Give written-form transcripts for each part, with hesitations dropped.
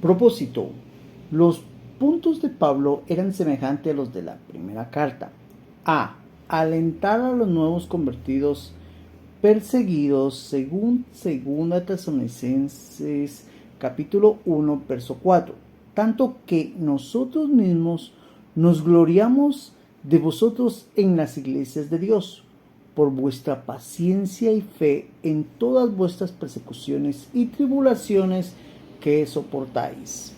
Propósito. Los puntos de Pablo eran semejantes a los de la primera carta. A. Alentar a los nuevos convertidos perseguidos según 2 Tesalonicenses capítulo 1 verso 4. Tanto que nosotros mismos nos gloriamos de vosotros en las iglesias de Dios, por vuestra paciencia y fe en todas vuestras persecuciones y tribulaciones que soportáis.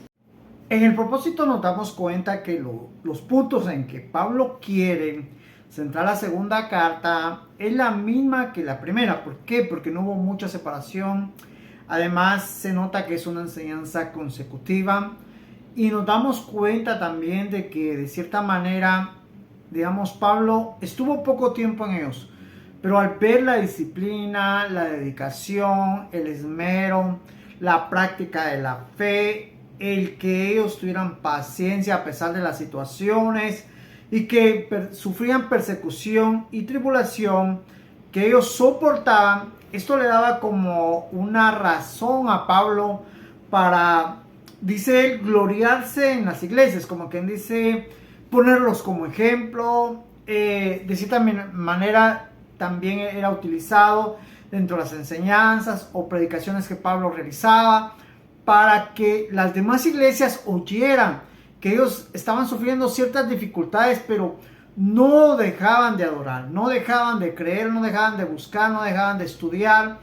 En el propósito nos damos cuenta que los puntos en que Pablo quiere centrar la segunda carta es la misma que la primera. ¿Por qué? Porque no hubo mucha separación. Además, se nota que es una enseñanza consecutiva. Y nos damos cuenta también de que de cierta manera, digamos, Pablo estuvo poco tiempo en ellos. Pero al ver la disciplina, la dedicación, el esmero, la práctica de la fe, el que ellos tuvieran paciencia a pesar de las situaciones y que sufrían persecución y tribulación, que ellos soportaban, esto le daba como una razón a Pablo para, dice él, gloriarse en las iglesias, como quien dice, ponerlos como ejemplo. De cierta manera también era utilizado dentro de las enseñanzas o predicaciones que Pablo realizaba, para que las demás iglesias oyeran que ellos estaban sufriendo ciertas dificultades, pero no dejaban de adorar, no dejaban de creer, no dejaban de buscar, no dejaban de estudiar,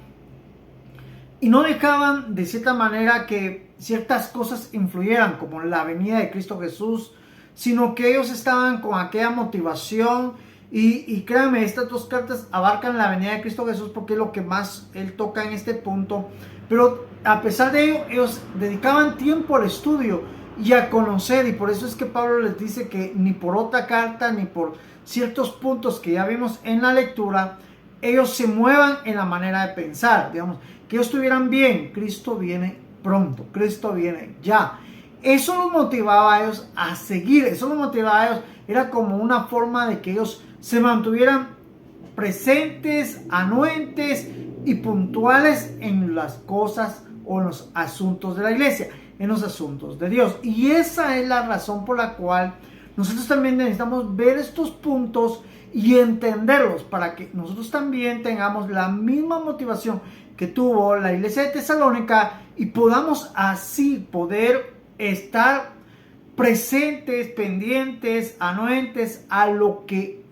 y no dejaban de cierta manera que ciertas cosas influyeran, como la venida de Cristo Jesús, sino que ellos estaban con aquella motivación. Y créanme, estas dos cartas abarcan la venida de Cristo Jesús porque es lo que más él toca en este punto. Pero a pesar de ello, ellos dedicaban tiempo al estudio y a conocer. Y por eso es que Pablo les dice que ni por otra carta, ni por ciertos puntos que ya vimos en la lectura, ellos se muevan en la manera de pensar. Digamos, que ellos estuvieran bien. Cristo viene pronto, Cristo viene ya. Eso los motivaba a ellos a seguir, eso los motivaba a ellos. Era como una forma de que ellos se mantuvieran presentes, anuentes y puntuales en las cosas o en los asuntos de la iglesia, en los asuntos de Dios. Y esa es la razón por la cual nosotros también necesitamos ver estos puntos y entenderlos para que nosotros también tengamos la misma motivación que tuvo la iglesia de Tesalónica y podamos así poder estar presentes, pendientes, anuentes a lo que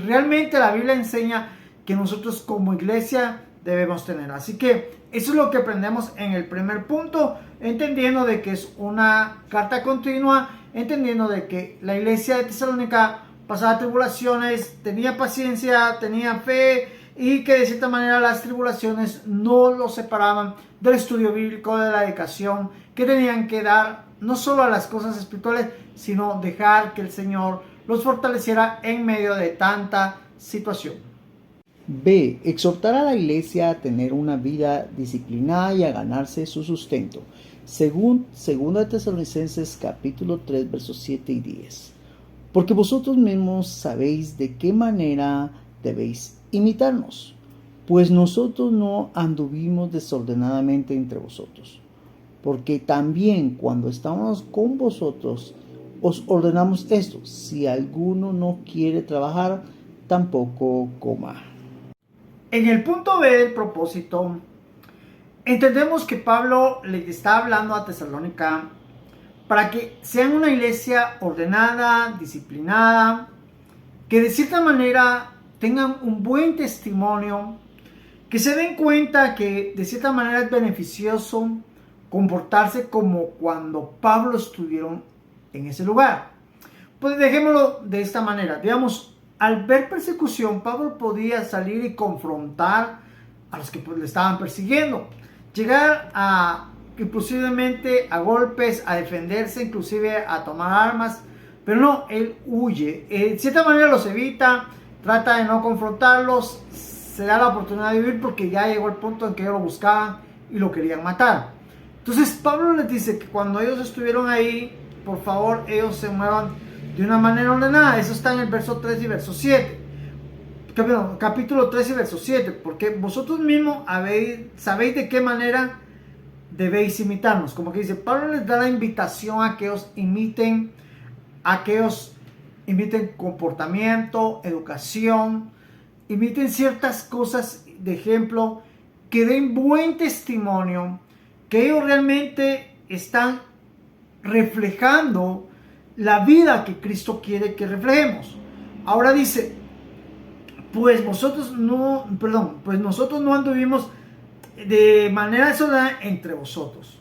realmente la Biblia enseña que nosotros como iglesia debemos tener. Así que eso es lo que aprendemos en el primer punto, entendiendo de que es una carta continua, entendiendo de que la iglesia de Tesalónica pasaba tribulaciones, tenía paciencia, tenía fe, y que de cierta manera las tribulaciones no los separaban del estudio bíblico, de la dedicación que tenían que dar no solo a las cosas espirituales, sino dejar que el Señor los fortaleciera en medio de tanta situación. B. Exhortar a la iglesia a tener una vida disciplinada y a ganarse su sustento, según 2 Tesalonicenses capítulo 3 versos 7 y 10. Porque vosotros mismos sabéis de qué manera debéis imitarnos, pues nosotros no anduvimos desordenadamente entre vosotros, porque también cuando estábamos con vosotros os ordenamos esto: si alguno no quiere trabajar, tampoco coma. En el punto B del propósito, entendemos que Pablo le está hablando a Tesalónica para que sean una iglesia ordenada, disciplinada, que de cierta manera tengan un buen testimonio, que se den cuenta que de cierta manera es beneficioso comportarse como cuando Pablo estuvieron en ese lugar. Pues dejémoslo de esta manera. Digamos, al ver persecución, Pablo podía salir y confrontar a los que le estaban persiguiendo, llegar a inclusivemente a golpes, a defenderse, inclusive a tomar armas, pero no, él huye. De cierta manera los evita, trata de no confrontarlos, se da la oportunidad de vivir porque ya llegó el punto en que ellos lo buscaban y lo querían matar. Entonces Pablo les dice que cuando ellos estuvieron ahí, por favor, ellos se muevan de una manera ordenada. Eso está en el verso 3 y verso 7. Capítulo 3 y verso 7. Porque vosotros mismos sabéis de qué manera debéis imitarnos. Como que dice, Pablo les da la invitación a que os imiten, comportamiento, educación, imiten ciertas cosas de ejemplo, que den buen testimonio, que ellos realmente están reflejando la vida que Cristo quiere que reflejemos. Ahora dice, pues nosotros no anduvimos de manera desordenada entre vosotros.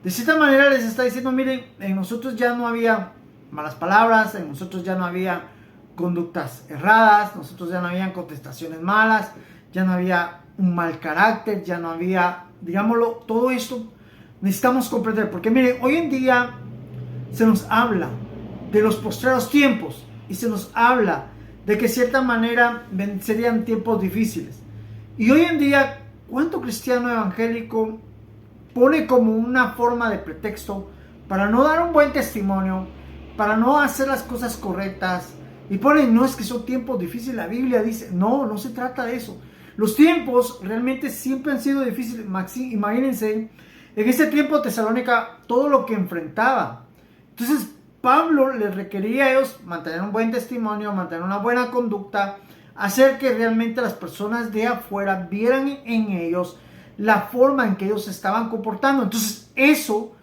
De cierta manera les está diciendo, miren, en nosotros ya no había malas palabras, en nosotros ya no había conductas erradas, nosotros ya no había contestaciones malas, ya no había un mal carácter, ya no había, digámoslo, todo esto necesitamos comprender, porque miren, hoy en día se nos habla de los postreros tiempos y se nos habla de que de cierta manera serían tiempos difíciles. Y hoy en día, ¿cuánto cristiano evangélico pone como una forma de pretexto para no dar un buen testimonio, para no hacer las cosas correctas? Y ponen, no, es que son tiempos difíciles. La Biblia dice, no se trata de eso. Los tiempos realmente siempre han sido difíciles. Imagínense, en este tiempo Tesalónica, todo lo que enfrentaba. Entonces, Pablo les requería a ellos mantener un buen testimonio, mantener una buena conducta, hacer que realmente las personas de afuera vieran en ellos la forma en que ellos se estaban comportando. Entonces, eso,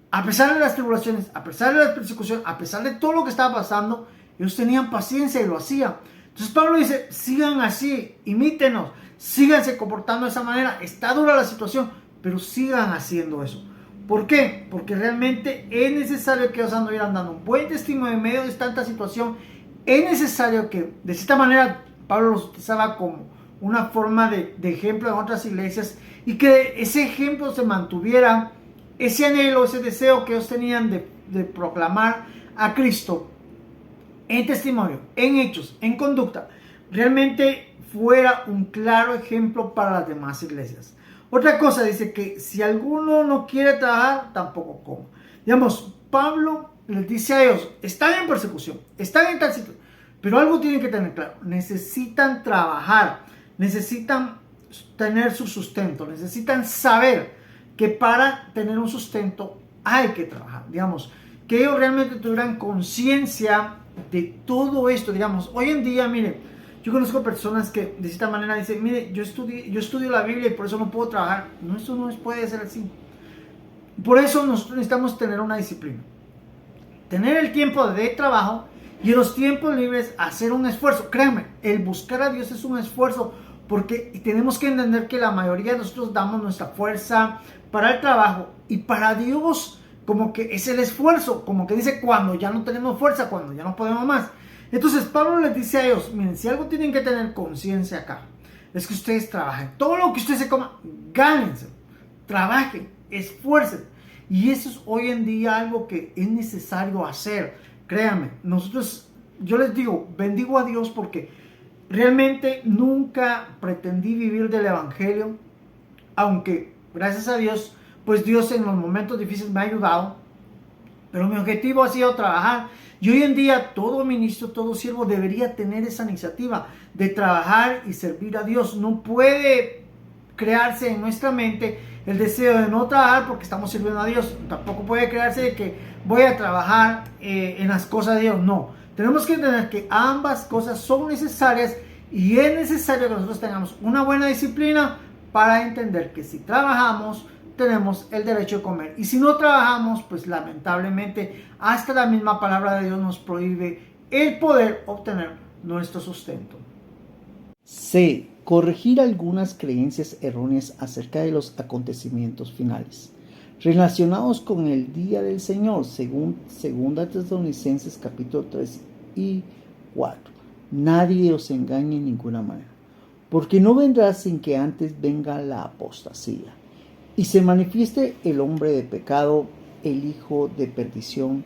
a pesar de las tribulaciones, a pesar de las persecuciones, a pesar de todo lo que estaba pasando, ellos tenían paciencia y lo hacían. Entonces Pablo dice, sigan así, imítenos, síganse comportando de esa manera. Está dura la situación, pero sigan haciendo eso. ¿Por qué? Porque realmente es necesario que ellos anduvieran dando un buen testimonio en medio de tanta situación. Es necesario que, de cierta manera, Pablo los utilizaba como una forma de ejemplo en otras iglesias, y que ese ejemplo se mantuviera, ese anhelo, ese deseo que ellos tenían de proclamar a Cristo en testimonio, en hechos, en conducta, realmente fuera un claro ejemplo para las demás iglesias. Otra cosa dice que si alguno no quiere trabajar, tampoco coma. Digamos, Pablo les dice a ellos, están en persecución, están en tal situación, pero algo tienen que tener claro, necesitan trabajar, necesitan tener su sustento, necesitan saber que para tener un sustento hay que trabajar. Digamos, que ellos realmente tuvieran conciencia de todo esto. Digamos, hoy en día, miren, yo conozco personas que de esta manera dicen, mire, yo estudio la Biblia y por eso no puedo trabajar. No, eso no puede ser así. Por eso nosotros necesitamos tener una disciplina. Tener el tiempo de trabajo y en los tiempos libres hacer un esfuerzo. Créanme, el buscar a Dios es un esfuerzo, porque tenemos que entender que la mayoría de nosotros damos nuestra fuerza para el trabajo, y para Dios como que es el esfuerzo, como que dice cuando ya no tenemos fuerza, cuando ya no podemos más. Entonces Pablo les dice a ellos, miren, si algo tienen que tener conciencia acá, es que ustedes trabajen. Todo lo que ustedes se coman, gánense, trabajen, esfuercen. Y eso es hoy en día algo que es necesario hacer. Créanme, yo les digo, bendigo a Dios porque realmente nunca pretendí vivir del evangelio, aunque gracias a Dios, pues Dios en los momentos difíciles me ha ayudado, pero mi objetivo ha sido trabajar. Y hoy en día todo ministro, todo siervo debería tener esa iniciativa de trabajar y servir a Dios. No puede crearse en nuestra mente el deseo de no trabajar porque estamos sirviendo a Dios. Tampoco puede crearse de que voy a trabajar en las cosas de Dios. No, tenemos que entender que ambas cosas son necesarias, y es necesario que nosotros tengamos una buena disciplina para entender que si trabajamos tenemos el derecho de comer, y si no trabajamos, pues lamentablemente hasta la misma palabra de Dios nos prohíbe el poder obtener nuestro sustento. C. Corregir algunas creencias erróneas acerca de los acontecimientos finales relacionados con el día del Señor, según 2 Tesalonicenses capítulo 3 y 4. Nadie os engañe en ninguna manera, porque no vendrá sin que antes venga la apostasía y se manifieste el hombre de pecado, el hijo de perdición,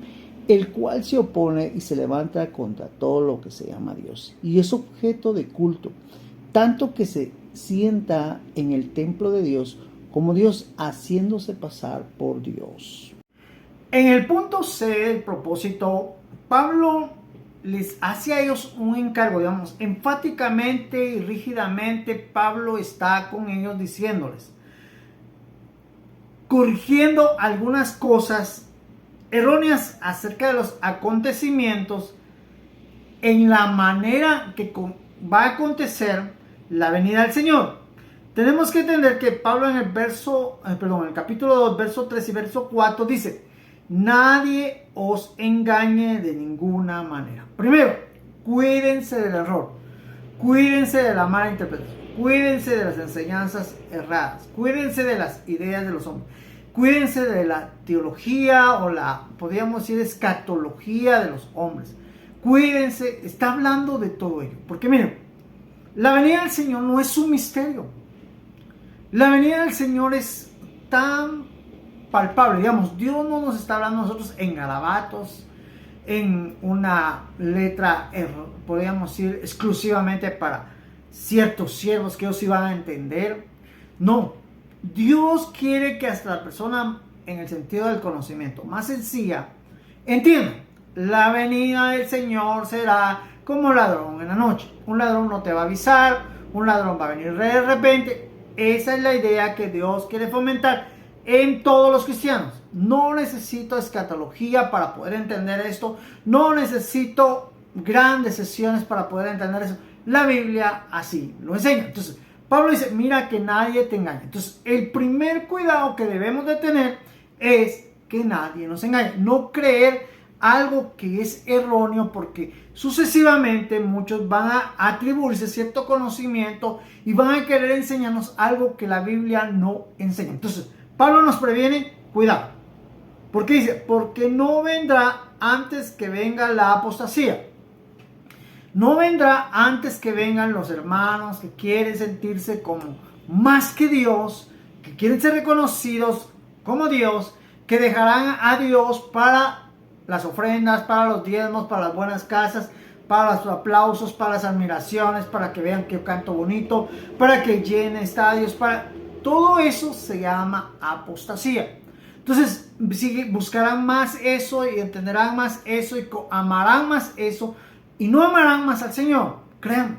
el cual se opone y se levanta contra todo lo que se llama Dios y es objeto de culto, tanto que se sienta en el templo de Dios como Dios, haciéndose pasar por Dios. En el punto C del propósito, Pablo les hace a ellos un encargo, digamos, enfáticamente y rígidamente. Pablo está con ellos diciéndoles, corrigiendo algunas cosas erróneas acerca de los acontecimientos en la manera que va a acontecer la venida del Señor. Tenemos que entender que Pablo en el capítulo 2, verso 3 y verso 4 dice: nadie os engañe de ninguna manera. Primero, cuídense del error, cuídense de la mala interpretación, cuídense de las enseñanzas erradas, cuídense de las ideas de los hombres, cuídense de la teología o podríamos decir, escatología de los hombres. Cuídense, está hablando de todo ello. Porque miren, la venida del Señor no es un misterio. La venida del Señor es tan palpable. Digamos, Dios no nos está hablando a nosotros en garabatos, en una letra, podríamos decir, exclusivamente para ciertos siervos que ellos iban a entender. No, Dios quiere que hasta la persona, en el sentido del conocimiento más sencilla, entienda. La venida del Señor será como ladrón en la noche. Un ladrón no te va a avisar, un ladrón va a venir de repente. Esa es la idea que Dios quiere fomentar en todos los cristianos. No necesito escatología para poder entender esto. No necesito grandes sesiones para poder entender eso. La Biblia así lo enseña. Entonces, Pablo dice, mira que nadie te engañe. Entonces, el primer cuidado que debemos de tener es que nadie nos engañe. No creer algo que es erróneo, porque sucesivamente muchos van a atribuirse cierto conocimiento y van a querer enseñarnos algo que la Biblia no enseña. Entonces, Pablo nos previene, cuidado. ¿Por qué dice? Porque no vendrá antes que venga la apostasía. No vendrá antes que vengan los hermanos que quieren sentirse como más que Dios, que quieren ser reconocidos como Dios, que dejarán a Dios para las ofrendas, para los diezmos, para las buenas casas, para los aplausos, para las admiraciones, para que vean que canto bonito, para que llene estadios, para todo eso se llama apostasía. Entonces buscarán más eso y entenderán más eso y amarán más eso y no amarán más al Señor. Créanme,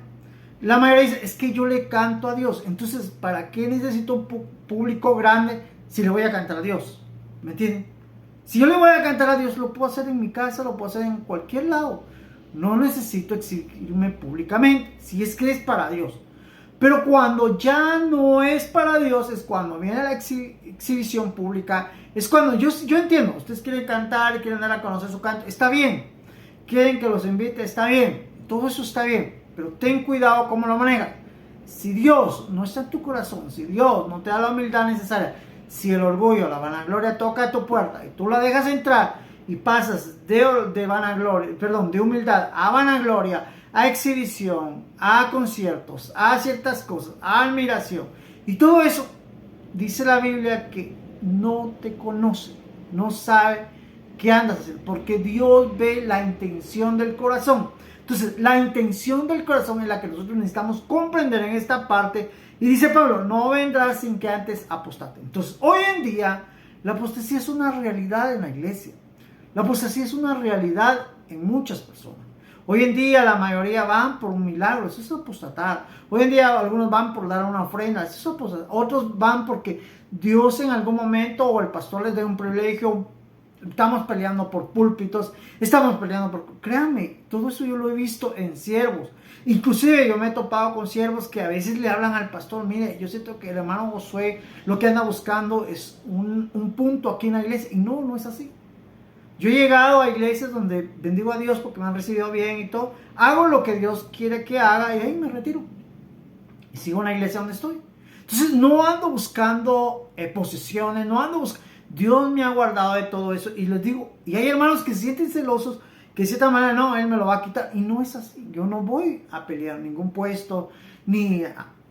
la mayoría dice, es que yo le canto a Dios. Entonces, ¿para qué necesito un público grande si le voy a cantar a Dios? ¿Me entienden? Si yo le voy a cantar a Dios, lo puedo hacer en mi casa, lo puedo hacer en cualquier lado. No necesito exhibirme públicamente, si es que es para Dios. Pero cuando ya no es para Dios, es cuando viene la exhibición pública. Es cuando yo entiendo, ustedes quieren cantar y quieren dar a conocer su canto, está bien. Quieren que los invite, está bien. Todo eso está bien, pero ten cuidado cómo lo manejas. Si Dios no está en tu corazón, si Dios no te da la humildad necesaria, si el orgullo, la vanagloria toca a tu puerta y tú la dejas entrar y pasas de humildad a vanagloria, a exhibición, a conciertos, a ciertas cosas, a admiración y todo eso, dice la Biblia que no te conoce, no sabe qué andas haciendo, porque Dios ve la intención del corazón. Entonces, la intención del corazón es la que nosotros necesitamos comprender en esta parte. Y dice Pablo, no vendrá sin que antes apostate. Entonces, hoy en día, la apostasía es una realidad en la iglesia. La apostasía es una realidad en muchas personas. Hoy en día, la mayoría van por un milagro, eso es apostatar. Hoy en día, algunos van por dar una ofrenda, eso es apostatar. Otros van porque Dios en algún momento o el pastor les dé un privilegio. Estamos peleando por púlpitos, estamos peleando por... Créanme, todo eso yo lo he visto en siervos. Inclusive yo me he topado con siervos que a veces le hablan al pastor, mire, yo siento que el hermano Josué lo que anda buscando es un punto aquí en la iglesia. Y no es así. Yo he llegado a iglesias donde bendigo a Dios porque me han recibido bien y todo. Hago lo que Dios quiere que haga y ahí me retiro. Y sigo en la iglesia donde estoy. Entonces no ando buscando posiciones, no ando buscando... Dios me ha guardado de todo eso y les digo, y hay hermanos que se sienten celosos, que de cierta manera no, Él me lo va a quitar, y no es así. Yo no voy a pelear ningún puesto, ni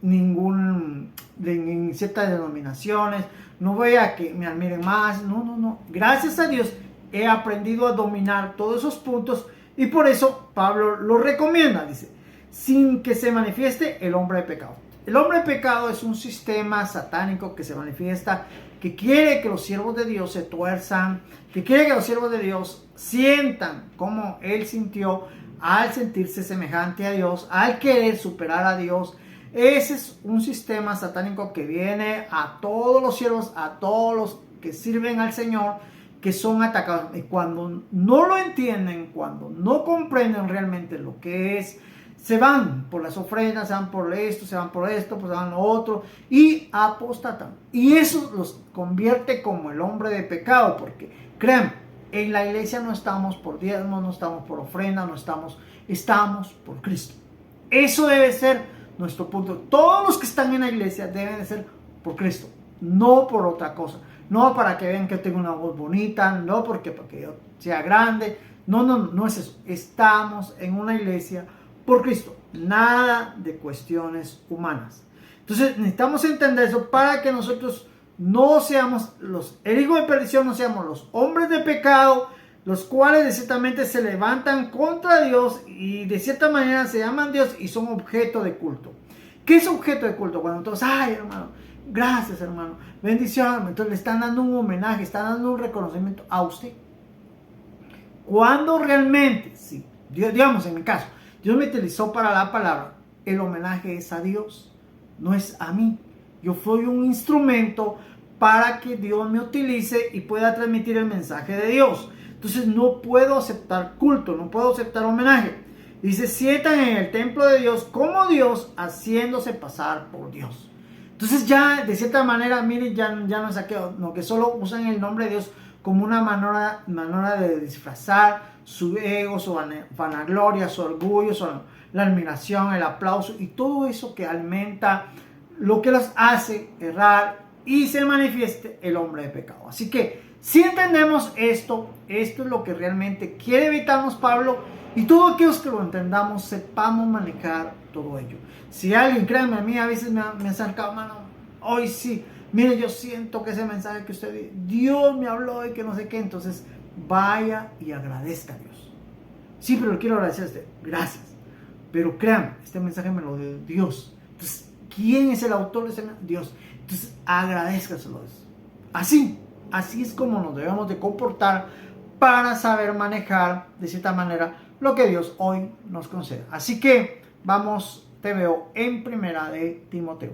en ciertas denominaciones, no voy a que me admiren más, no. Gracias a Dios he aprendido a dominar todos esos puntos y por eso Pablo lo recomienda, dice, sin que se manifieste el hombre de pecado. El hombre de pecado es un sistema satánico que se manifiesta, que quiere que los siervos de Dios se tuerzan, que quiere que los siervos de Dios sientan como él sintió al sentirse semejante a Dios, al querer superar a Dios. Ese es un sistema satánico que viene a todos los siervos, a todos los que sirven al Señor, que son atacados. Y cuando no lo entienden, cuando no comprenden realmente lo que es, se van por las ofrendas, se van por esto, se van por esto, pues se van lo otro, y apostatan. Y eso los convierte como el hombre de pecado, porque créanme, en la iglesia no estamos por diezmos, no estamos por ofrenda, estamos por Cristo. Eso debe ser nuestro punto. Todos los que están en la iglesia deben de ser por Cristo, no por otra cosa. No para que vean que tengo una voz bonita, no porque yo sea grande. No es eso. Estamos en una iglesia por Cristo. Nada de cuestiones humanas. Entonces necesitamos entender eso para que nosotros no seamos el hijo de perdición, no seamos los hombres de pecado, los cuales de ciertamente se levantan contra Dios y de cierta manera se llaman Dios y son objeto de culto. ¿Qué es objeto de culto? Cuando todos, ay hermano, gracias hermano, bendición, entonces le están dando un homenaje, están dando un reconocimiento a usted. Cuando realmente, sí, digamos en mi caso, Dios me utilizó para la palabra, el homenaje es a Dios, no es a mí. Yo soy un instrumento para que Dios me utilice y pueda transmitir el mensaje de Dios. Entonces no puedo aceptar culto, no puedo aceptar homenaje. Dice, sientan en el templo de Dios como Dios, haciéndose pasar por Dios. Entonces ya de cierta manera, miren, ya no es aquello, no, que solo usan el nombre de Dios como una manera de disfrazar su ego, su vanagloria, su orgullo, la admiración, el aplauso y todo eso que alimenta lo que los hace errar y se manifieste el hombre de pecado. Así que si entendemos esto es lo que realmente quiere evitarnos Pablo, y todos aquellos que lo entendamos sepamos manejar todo ello. Si alguien, créanme, a mí a veces me ha acercado, mano, hoy sí, mire, yo siento que ese mensaje que usted, Dios me habló y que no sé qué, entonces vaya y agradezca a Dios. Sí, pero quiero agradecer a usted, gracias. Pero créanme, este mensaje me lo dio Dios. Entonces, ¿quién es el autor de ese mensaje? Dios. Entonces, agradézcaselo. Así es como nos debemos de comportar para saber manejar de cierta manera lo que Dios hoy nos concede. Así que vamos, te veo en primera de Timoteo.